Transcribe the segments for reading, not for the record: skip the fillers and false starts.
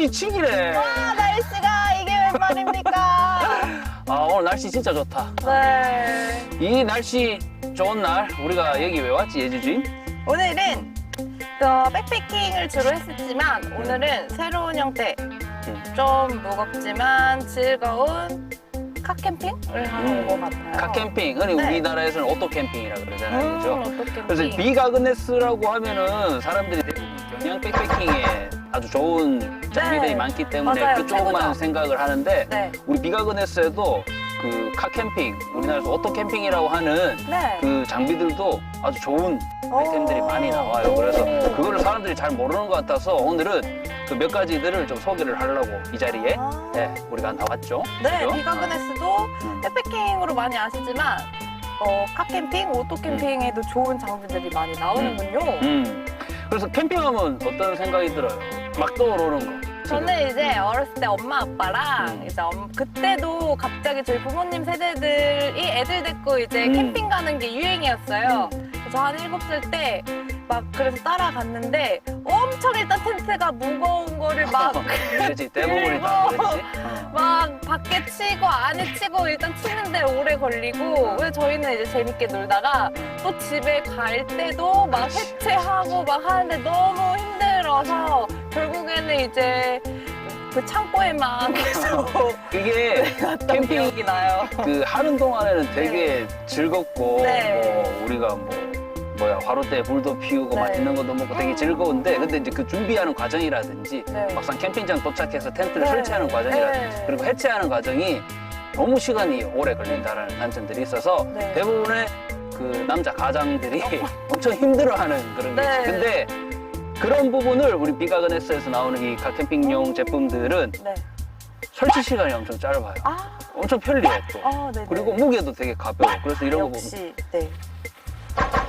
날씨 치기래. 와, 날씨가 이게 웬 말입니까? 아, 오늘 날씨 진짜 좋다. 네. 이 날씨 좋은 날 우리가 여기 왜 왔지, 예지주임? 오늘은 백패킹을 주로 했었지만 오늘은 새로운 형태, 좀 무겁지만 즐거운 카캠핑을 하는 것 같아요. 카캠핑, 흔히 네. 우리나라에서는 오토캠핑이라 그러잖아요, 그죠? 오토캠핑. 그래서 비가그네스라고 하면은 사람들이 대부분 경량 백패킹에 아주 좋은 장비들이 네. 많기 때문에 맞아요. 그쪽만 최고죠. 생각을 하는데 네. 우리 비가그네스에도 그 카캠핑, 우리나라에서 오토캠핑이라고 하는 네. 그 장비들도 아주 좋은 아이템들이 많이 나와요. 그래서 그거를 사람들이 잘 모르는 것 같아서 오늘은 그 몇 가지들을 좀 소개를 하려고 이 자리에 네, 우리가 나왔죠. 네, 그죠? 비가그네스도 백패킹으로 많이 아시지만 카캠핑, 오토캠핑에도 좋은 장비들이 많이 나오는군요. 그래서 캠핑하면 어떤 생각이 들어요? 막 떠오르는 거. 지금. 저는 이제 어렸을 때 엄마 아빠랑 이제 그때도 갑자기 저희 부모님 세대들이 애들 데리고 이제 캠핑 가는 게 유행이었어요. 저 한 7살 때 막 그래서 따라갔는데 엄청 일단 텐트가 무거운 거를 막 그렇지, 대부분이 다 그렇지. 막 밖에 치고 안에 치고 일단 치는데 오래 걸리고 그래서 저희는 이제 재밌게 놀다가 또 집에 갈 때도 막 해체하고 막 하는데 너무 힘들어서 결국에는 이제 그 창고에만 계속 이게 캠핑 기억이 나요. 그 하는 동안에는 되게 즐겁고 네. 뭐 우리가 화로대에 불도 피우고 네. 맛있는 것도 먹고 되게 즐거운데 근데 이제 그 준비하는 과정이라든지 네. 막상 캠핑장 도착해서 텐트를 네. 설치하는 과정이라든지 네. 그리고 해체하는 과정이 너무 시간이 오래 걸린다는 단점들이 있어서 네. 대부분의 그 남자 가장들이 엄청 힘들어하는 그런 게 네. 있어요. 근데 그런 부분을 우리 비가그네스에서 나오는 이 카캠핑용 제품들은 네. 설치 시간이 엄청 짧아요. 아, 엄청 편리해 또. 네네. 그리고 무게도 되게 가벼워. 그래서 이런 거 보면 역시 네.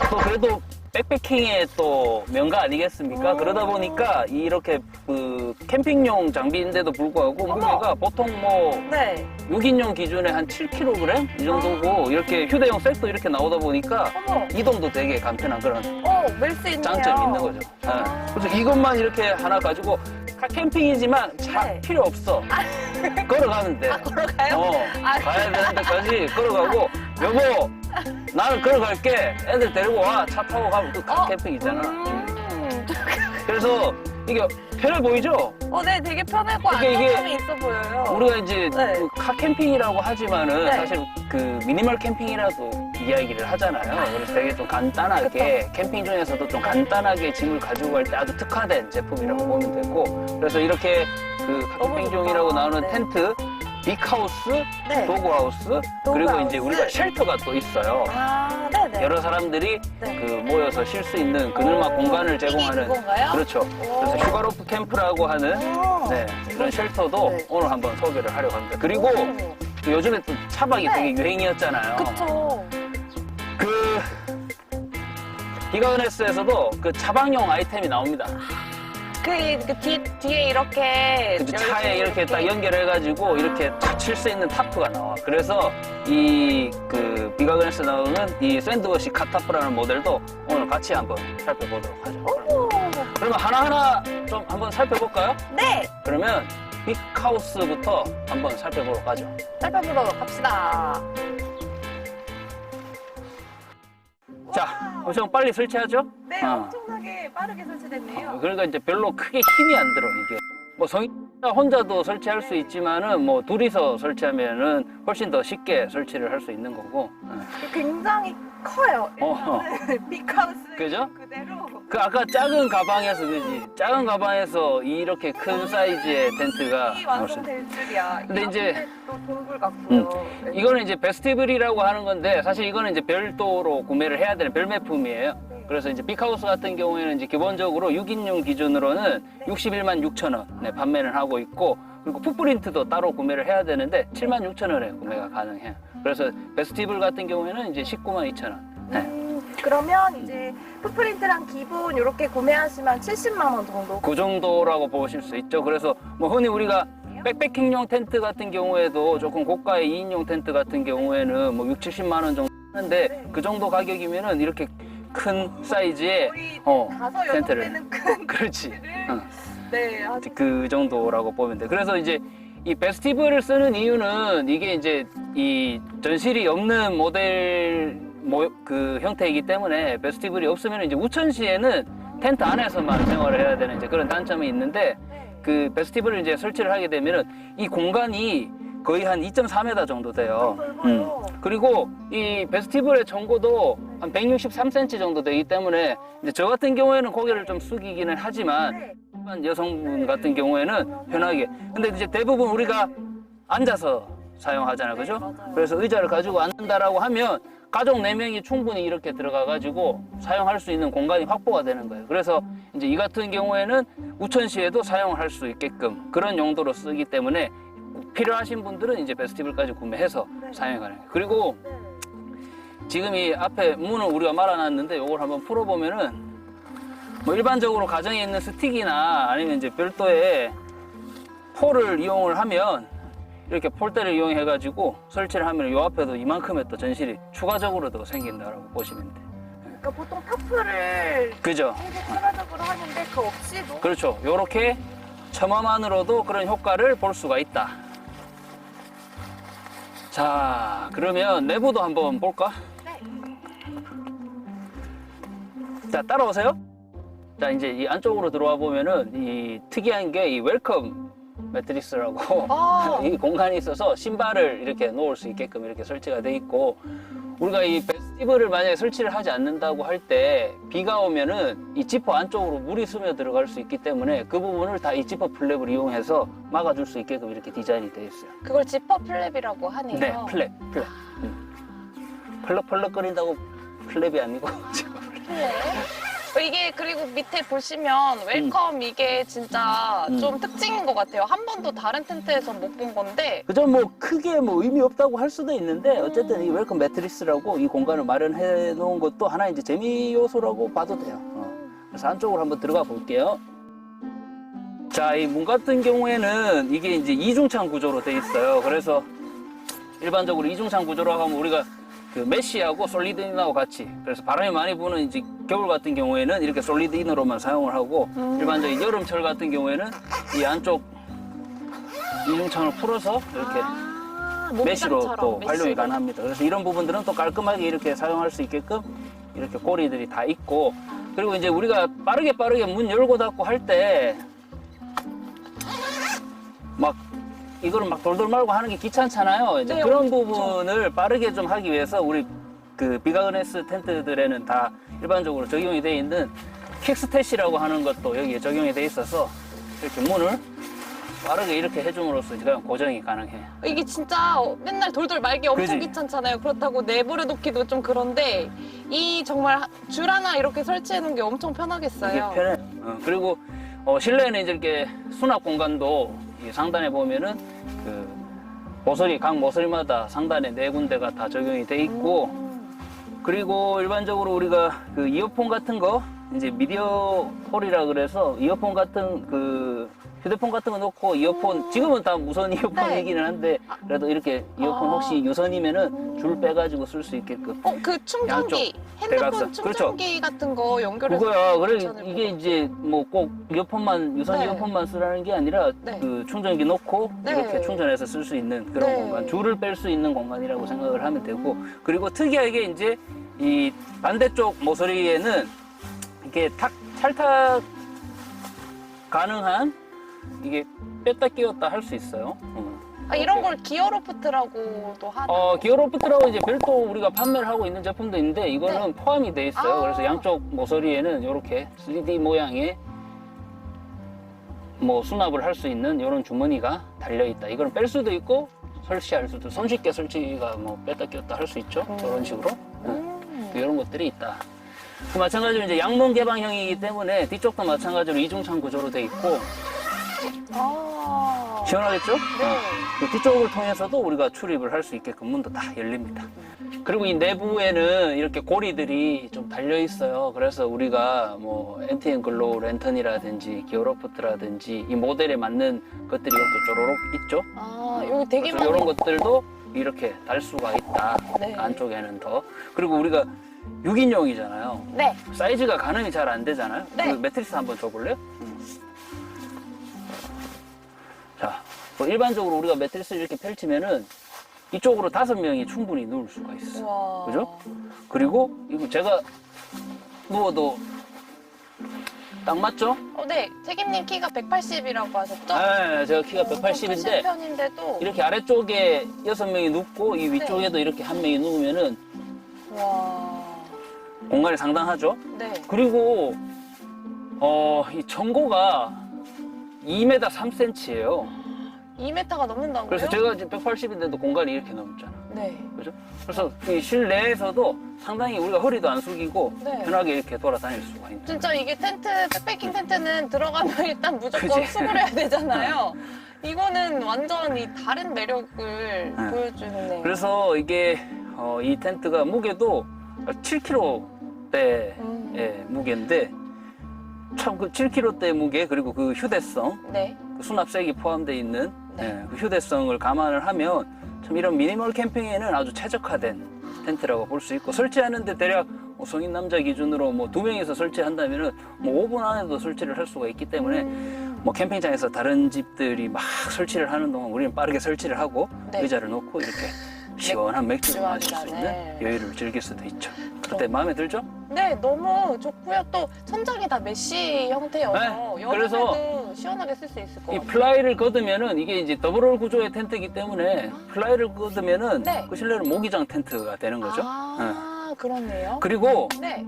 또 그래도 백패킹의 또 명가 아니겠습니까? 그러다 보니까 이렇게 그 캠핑용 장비인데도 불구하고 무게가 보통 뭐 네. 6인용 기준에 한 7kg 이 정도고 이렇게 휴대용 셋도 이렇게 나오다 보니까 어머. 이동도 되게 간편한 그런 멜 수 있네요. 장점이 있는 거죠. 그래서 이것만 이렇게 하나 가지고 캠핑이지만 네. 필요 없어. 걸어가면 돼. 걸어가요? 가야 되는 데까지 걸어가고 여보 나는 걸어갈게. 애들 데리고 와. 차 타고 가면 그 카캠핑이잖아. 그래서 이게 편해 보이죠? 네, 되게 편하고 이게 안정감이 있어 보여요. 우리가 이제 네. 그 카캠핑이라고 하지만은 네. 사실 그 미니멀 캠핑이라도 이야기를 하잖아요. 그래서 되게 좀 간단하게 캠핑 중에서도 좀 간단하게 짐을 가지고 갈 때 아주 특화된 제품이라고 보면 되고 그래서 이렇게 그 카캠핑용이라고 좋다. 나오는 네. 텐트 빅하우스, 네. 도그하우스, 그리고 도그하우스. 이제 우리가 쉘터가 또 있어요. 네네. 여러 사람들이 네. 그 모여서 쉴 수 있는 그늘막 공간을 제공하는 그건가요? 그렇죠. 그래서 휴가로프 캠프라고 하는 네, 그런 쉘터도 네. 오늘 한번 소개를 하려고 합니다. 그리고 그 요즘에 또 차박이 네. 되게 유행이었잖아요. 그쵸. 그 비가그네스에서도 그 차박용 아이템이 나옵니다. 뒤에 이렇게. 그 차에 이렇게 딱 연결해가지고 이렇게 탁 칠 수 있는 타프가 나와. 그래서 이 그 비가그네스 나오는 이 샌드워시 카타프라는 모델도 오늘 같이 한번 살펴보도록 하죠. 그러면 하나하나 좀 한번 살펴볼까요? 네. 그러면 빅하우스부터 한번 살펴보러 가죠. 살펴보러 갑시다. 자, 엄청 빨리 설치하죠? 네, 어. 엄청나게 빠르게 설치됐네요. 그러니까 이제 별로 크게 힘이 안 들어, 이게. 뭐 성인 혼자도 설치할 수 있지만은 뭐 둘이서 설치하면은 훨씬 더 쉽게 설치를 할 수 있는 거고. 굉장히 커요. 어. 빅하우스 그죠? 그대로. 그 아까 작은 가방에서 그지? 작은 가방에서 이렇게 큰 사이즈의 텐트가 이 나올 수 있는. 완성될 줄이야. 근데 이제 또 동굴 같고요. 네. 이거는 이제 베스티블이라고 하는 건데 사실 이거는 이제 별도로 구매를 해야 되는 별매품이에요. 그래서 이제 빅하우스 같은 경우에는 이제 기본적으로 6인용 기준으로는 61만 6천 원에 판매를 하고 있고 그리고 풋프린트도 따로 구매를 해야 되는데 7만 6천 원에 구매가 가능해요. 그래서 베스티블 같은 경우에는 이제 19만 2천 원. 네. 그러면 이제 풋프린트랑 기본 이렇게 구매하시면 70만 원 정도. 그 정도라고 보실 수 있죠. 그래서 뭐 흔히 우리가 백패킹용 텐트 같은 경우에도 조금 고가의 2인용 텐트 같은 경우에는 뭐 6, 70만 원 정도 하는데 그 정도 가격이면은 이렇게 큰 사이즈의 거의 5, 6배는 큰 그렇지. 텐트를 네. 그 정도라고 보면 돼. 그래서 이제 이 베스티블을 쓰는 이유는 이게 이제 이 전실이 없는 모델 그 형태이기 때문에 베스티블이 없으면 이제 우천시에는 텐트 안에서만 생활을 해야 되는 이제 그런 단점이 있는데 그 베스티블을 이제 설치를 하게 되면은 이 공간이 거의 한 2.4m 정도 돼요. 그리고 이 베스티블의 전고도 한 163cm 정도 되기 때문에 이제 저 같은 경우에는 고개를 좀 숙이기는 하지만 일반 여성분 같은 경우에는 편하게. 근데 이제 대부분 우리가 앉아서 사용하잖아요. 그죠? 맞아요. 그래서 의자를 가지고 앉는다라고 하면 가족 4명이 충분히 이렇게 들어가 가지고 사용할 수 있는 공간이 확보가 되는 거예요. 그래서 이제 이 같은 경우에는 우천시에도 사용을 할 수 있게끔 그런 용도로 쓰기 때문에 필요하신 분들은 이제 베스티블까지 구매해서 사용이 가능해요. 그리고 지금 이 앞에 문을 우리가 말아놨는데 이걸 한번 풀어보면은 뭐 일반적으로 가정에 있는 스틱이나 아니면 이제 별도의 폴을 이용을 하면 이렇게 폴대를 이용해 가지고 설치를 하면 이 앞에도 이만큼의 또 전실이 추가적으로 더 생긴다라고 보시면 돼요. 그러니까 보통 터프를 그죠? 추가적으로 하는데 그 없이도 그렇죠. 요렇게 첨화만으로도 그런 효과를 볼 수가 있다. 자, 그러면 내부도 한번 볼까? 네. 자, 따라오세요. 자, 이제 이 안쪽으로 들어와 보면은 이 특이한 게 이 웰컴 매트리스라고 이 공간이 있어서 신발을 이렇게 놓을 수 있게끔 이렇게 설치가 돼 있고, 우리가 이 베스티블을 만약에 설치를 하지 않는다고 할 때 비가 오면은 이 지퍼 안쪽으로 물이 스며 들어갈 수 있기 때문에 그 부분을 다 이 지퍼 플랩을 이용해서 막아줄 수 있게끔 이렇게 디자인이 되어 있어요. 그걸 지퍼 플랩이라고 하네요. 네, 플랩. 펄럭펄럭거린다고 플랩이 아니고 지퍼 플랩. 플랩. 이게 그리고 밑에 보시면 웰컴 이게 진짜 좀 특징인 것 같아요. 한 번도 다른 텐트에서 못 본 건데. 그죠? 뭐 크게 뭐 의미 없다고 할 수도 있는데 어쨌든 이 웰컴 매트리스라고 이 공간을 마련해 놓은 것도 하나 이제 재미 요소라고 봐도 돼요. 그래서 안쪽으로 한번 들어가 볼게요. 자, 이 문 같은 경우에는 이게 이제 이중창 구조로 돼 있어요. 그래서 일반적으로 이중창 구조로 하면 우리가 그 메쉬하고 솔리드인하고 같이, 그래서 바람이 많이 부는 이제 겨울 같은 경우에는 이렇게 솔리드인으로만 사용을 하고 일반적인 여름철 같은 경우에는 이 안쪽 이중창을 풀어서 이렇게 메쉬로 또 활용이 가능합니다. 그래서 이런 부분들은 또 깔끔하게 이렇게 사용할 수 있게끔 이렇게 고리들이 다 있고, 그리고 이제 우리가 빠르게 문 열고 닫고 할 때 막 이거를 막 돌돌 말고 하는 게 귀찮잖아요. 이제 네, 그런 그렇죠. 부분을 빠르게 좀 하기 위해서 우리 그 비가그네스 텐트들에는 다 일반적으로 적용이 되어 있는 킥스탯이라고 하는 것도 여기에 적용이 되어 있어서 이렇게 문을 빠르게 이렇게 해줌으로써 그냥 고정이 가능해. 이게 진짜 맨날 돌돌 말기 엄청 그지? 귀찮잖아요. 그렇다고 내버려 놓기도 좀 그런데 이 정말 줄 하나 이렇게 설치해 놓은 게 엄청 편하겠어요. 이게 편해. 그리고 실내에는 이제 이렇게 수납 공간도 이 상단에 보면은 그 모서리, 각 모서리마다 상단에 4군데가 다 적용이 돼 있고, 그리고 일반적으로 우리가 그 이어폰 같은 거 이제 미디어 홀이라 그래서 이어폰 같은 그 휴대폰 같은 거 넣고 이어폰, 지금은 다 무선 이어폰이기는 한데 그래도 이렇게 이어폰 혹시 유선이면은 줄 빼가지고 쓸 수 있게끔. 그 충전기, 핸드폰 대각선. 충전기 같은 거 연결해서 그거야. 그래, 괜찮을 이게 이제 뭐 꼭 이어폰만, 유선 네. 이어폰만 쓰라는 게 아니라 네. 그 충전기 놓고 네. 이렇게 충전해서 쓸 수 있는 그런 네. 공간, 줄을 뺄 수 있는 공간이라고 생각을 하면 되고, 그리고 특이하게 이제 이 반대쪽 모서리에는 이렇게 찰탁 가능한 이게 뺐다 끼웠다 할 수 있어요. 이런 걸 기어로프트라고도 하나요? 기어로프트라고 이제 별도 우리가 판매를 하고 있는 제품도 있는데 이거는 포함이 돼 있어요. 그래서 양쪽 모서리에는 이렇게 3D 모양의 뭐 수납을 할 수 있는 이런 주머니가 달려 있다. 이걸 뺄 수도 있고 설치할 수도, 손쉽게 설치가 뭐 뺐다 끼웠다 할 수 있죠. 이런 식으로 이런 것들이 있다. 그 마찬가지로 이제 양문 개방형이기 때문에 뒤쪽도 마찬가지로 이중창 구조로 돼 있고 시원하겠죠? 그 뒤쪽을 통해서도 우리가 출입을 할 수 있게끔 문도 다 열립니다. 그리고 이 내부에는 이렇게 고리들이 좀 달려 있어요. 그래서 우리가 뭐 NTN 글로우 랜턴이라든지 기어로프트라든지 이 모델에 맞는 것들이 이렇게 쪼로록 있죠. 여기 되게 그래서 이런 것들도 이렇게 달 수가 있다. 네. 안쪽에는 더. 그리고 우리가 6인용이잖아요. 네. 사이즈가 가늠이 잘 안 되잖아요. 네. 그 매트리스 한번 줘볼래요? 일반적으로 우리가 매트리스를 이렇게 펼치면은 이쪽으로 5명이 충분히 누울 수가 있어. 와. 그죠? 그리고 이거 제가 누워도 딱 맞죠? 네. 책임님 키가 180이라고 하셨죠? 네, 제가 키가 크신 180인데 편인데도. 이렇게 아래쪽에 6명이 눕고 이 위쪽에도 이렇게 1명이 누우면은 와. 공간이 상당하죠? 네. 그리고 이 전고가 2m 3cm예요. 2m가 넘는다고요? 그래서 제가 지금 180인데도 공간이 이렇게 넘잖아. 네. 그죠? 그래서 이 실내에서도 상당히 우리가 허리도 안 숙이고 네. 편하게 이렇게 돌아다닐 수가 있는. 진짜 이게 텐트, 백패킹 텐트는 들어가면 일단 무조건 그치? 수고를 해야 되잖아요. 이거는 완전 이 다른 매력을 보여주네요. 그래서 이게 이 텐트가 무게도 7kg대 의 무게인데 참 그 7kg대 무게 그리고 그 휴대성, 네. 그 수납색이 포함되어 있는 네. 그 휴대성을 감안을 하면 참 이런 미니멀 캠핑에는 아주 최적화된 텐트라고 볼 수 있고 설치하는데 대략 성인 남자 기준으로 뭐 2명이서 설치한다면은 뭐 5분 안에도 설치를 할 수가 있기 때문에 뭐 캠핑장에서 다른 집들이 막 설치를 하는 동안 우리는 빠르게 설치를 하고 네. 의자를 놓고 이렇게 시원한 맥주를 마실 수 있는 네. 여유를 즐길 수도 있죠. 그때 마음에 들죠? 네, 너무 좋고요. 또 천장이 다 메쉬 형태여서 네, 여름에도 시원하게 쓸 수 있을 것 이 같아요. 플라이를 걷으면은 이게 이제 더블홀 구조의 텐트이기 때문에 플라이를 걷으면은 네. 그 실내는 모기장 텐트가 되는 거죠. 아, 그렇네요. 그리고 네.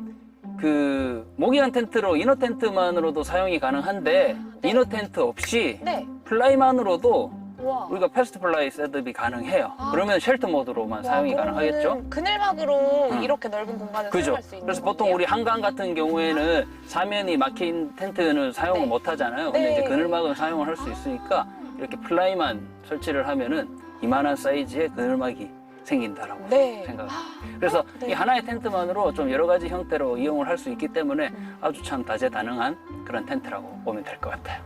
그 모기장 텐트로 이너 텐트만으로도 사용이 가능한데 네. 이너 텐트 없이 네. 플라이만으로도 와. 우리가 패스트 플라이 셋업이 가능해요. 아. 그러면 쉘터 모드로만 사용이 가능하겠죠. 그늘막으로 응. 이렇게 넓은 공간을 그죠. 사용할 수 있는 그래서 보통 거네요. 우리 한강 같은 경우에는 사면이 막힌 텐트는 사용을 네. 못 하잖아요. 근데 네. 이제 그늘막은 사용을 할 수 있으니까 이렇게 플라이만 설치를 하면은 이만한 사이즈의 그늘막이 생긴다라고 네. 생각합니다. 그래서 네. 이 하나의 텐트만으로 좀 여러 가지 형태로 이용을 할 수 있기 때문에 아주 참 다재다능한 그런 텐트라고 보면 될 것 같아요.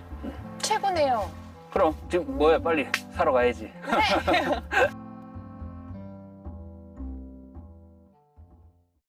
최고네요. 그럼 지금 뭐야 빨리 사러 가야지. 네.